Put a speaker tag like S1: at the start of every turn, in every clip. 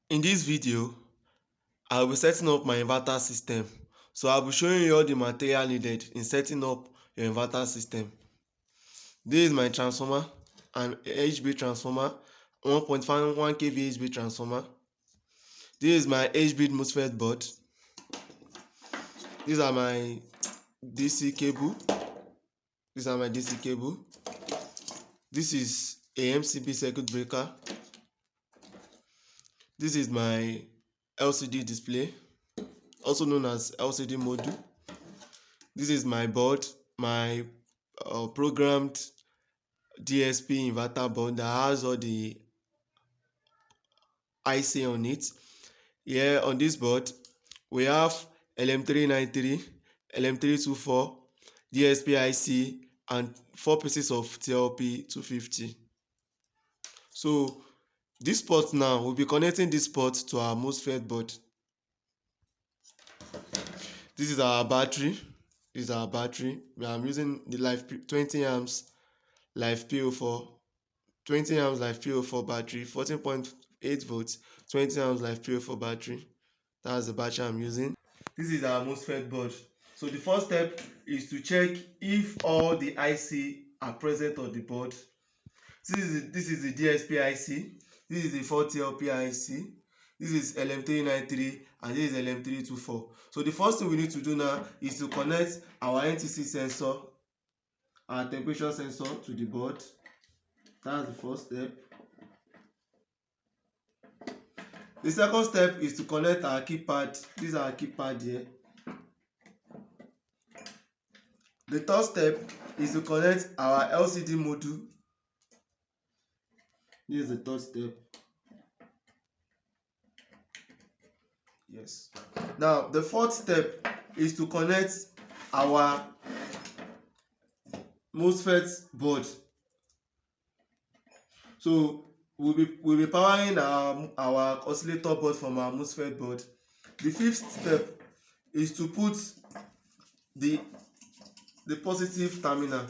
S1: In this video, I will be setting up my inverter system. So I'll be showing you all the material needed in setting up your inverter system. This is my transformer, an HB transformer, 1.51 kV HB transformer. This is my HB MOSFET board. These are my DC cable. These are my DC cable. This is a MCB circuit breaker. This is my LCD display, also known as LCD module. This is my board, my programmed DSP inverter board that has all the IC on it. Here on this board, we have LM393, LM324, DSP IC, and 4 pieces of TLP 250. So this port now, we'll be connecting this port to our MOSFET board. This is our battery. This is our battery. I'm using the live 20 amps live PO4, 20 amps live PO4 battery, 14.8 volts, 20 amps live PO4 battery. That's the battery I'm using. This is our MOSFET board. So the first step is to check if all the IC are present on the board. This is the DSP IC. This is the 4TLP IC. This is LM393 and this is LM324. So the first thing we need to do now is to connect our NTC sensor, our temperature sensor, to the board. That's the first step. The second step is to connect our keypad. This is our keypad here. The third step is to connect our LCD module. This is the third step. Yes. Now the fourth step is to connect our MOSFET board. So we'll be powering our oscillator board from our MOSFET board. The fifth step is to put the positive terminal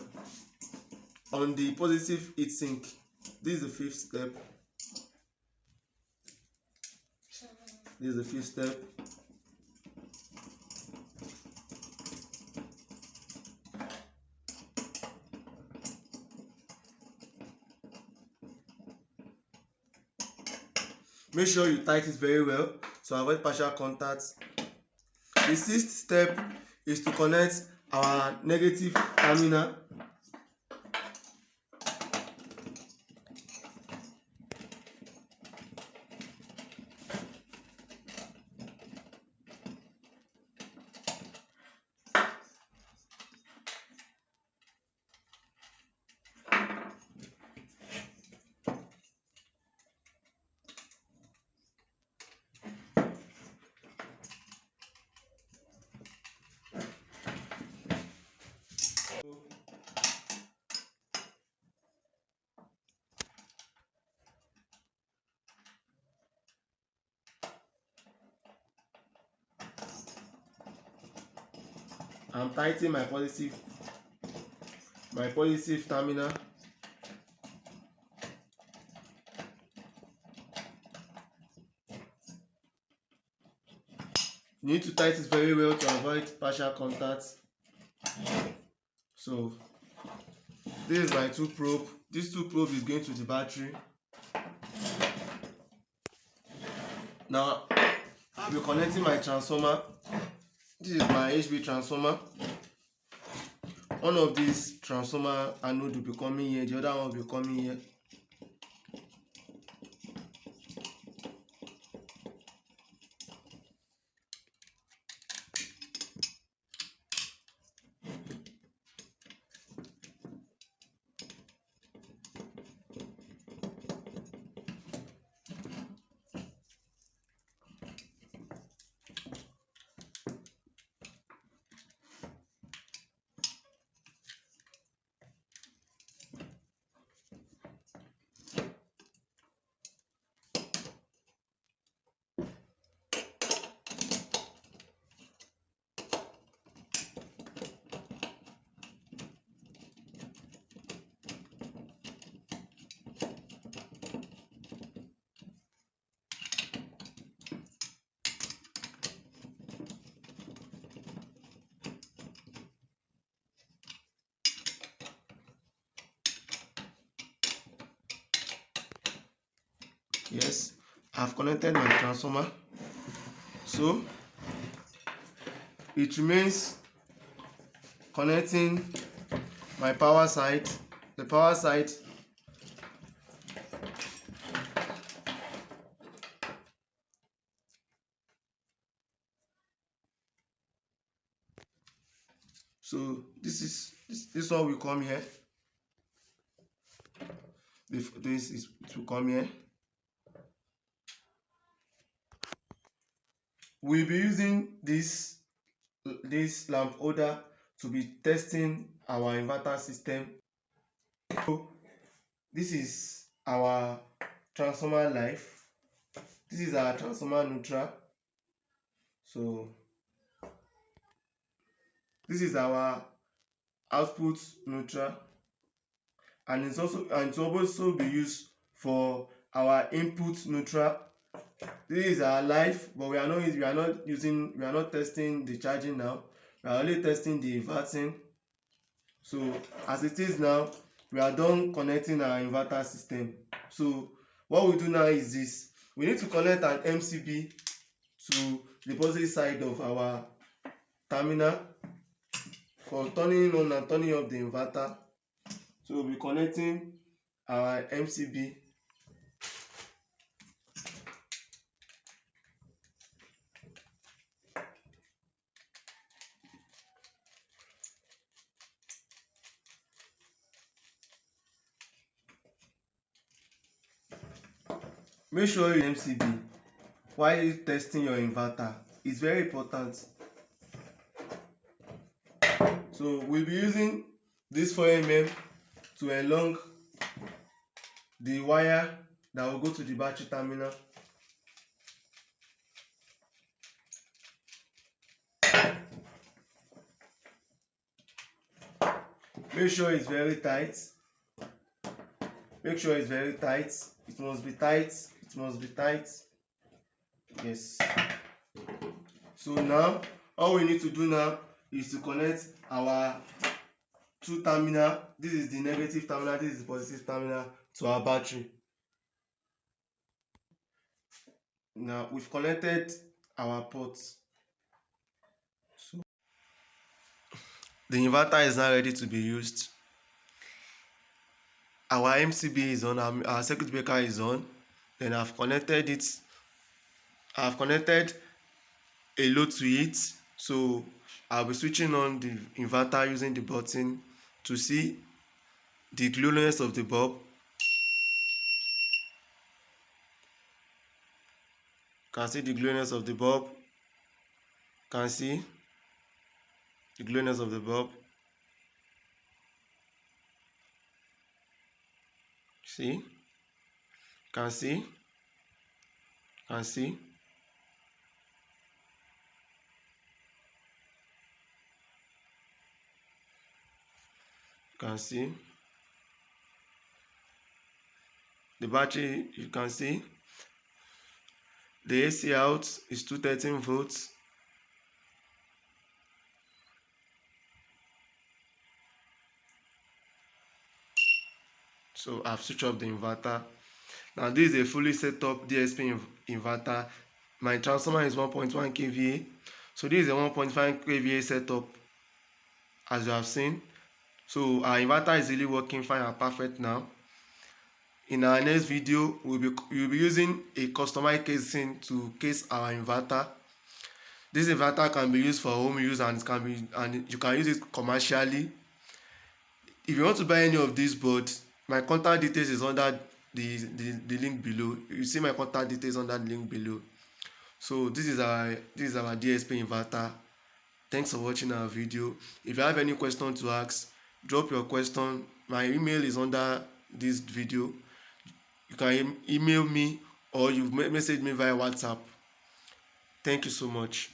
S1: on the positive heatsink. This is the fifth step. This is the fifth step. Make sure you tighten it very well to avoid partial contact. The sixth step is to connect our negative terminal. I'm tightening my positive terminal. You need to tighten it very well to avoid partial contact. So this is my two probe. This two probe is going to the battery. Now I'll be connecting my transformer. This is my HB transformer. One of these transformer anode will be coming here, the other one will be coming here. Yes, I've connected my transformer, so it remains connecting my power side. The power side so this one will come here. This is to come here. We'll be using this lamp holder to be testing our inverter system. So this is our transformer life. This is our transformer neutral. So this is our output neutral, and it's also be used for our input neutral. This is our life, but we are not testing the charging now. We are only testing the inverting. So as it is now, we are done connecting our inverter system. So what we do now is this: we need to connect an MCB to the positive side of our terminal for turning on and turning off the inverter. So we'll be connecting our MCB. Make sure you MCB while testing your inverter. It's very important. So we'll be using this 4mm to elong the wire that will go to the battery terminal. Make sure it's very tight. Make sure it's very tight. It must be tight. It must be tight. Yes. So now all we need to do now is to connect our two terminal. This is the negative terminal, this is the positive terminal, to our battery. Now we've connected our ports. So the inverter is now ready to be used. Our MCB is on, our circuit breaker is on. Then I've connected a load to it. So I'll be switching on the inverter using the button to see the glowiness of the bulb. Can see the glowiness of the bulb. Can see the glowiness of the bulb. See? Can see? Can see? Can see? The battery, you can see. The AC out is 213 volts. So I've switched off the inverter. Now this is a fully set up DSP inverter. My transformer is 1.1 kVA. So this is a 1.5 kVA setup, as you have seen. So our inverter is really working fine and perfect now. In our next video, we'll be using a customized casing to case our inverter. This inverter can be used for home use and you can use it commercially. If you want to buy any of these boards, my contact details is under the link below. You see my contact details under the link below. So this is our DSP inverter. Thanks for watching our video. If you have any question to ask, drop your question. My email is under this video. You can email me or you message me via WhatsApp. Thank you so much.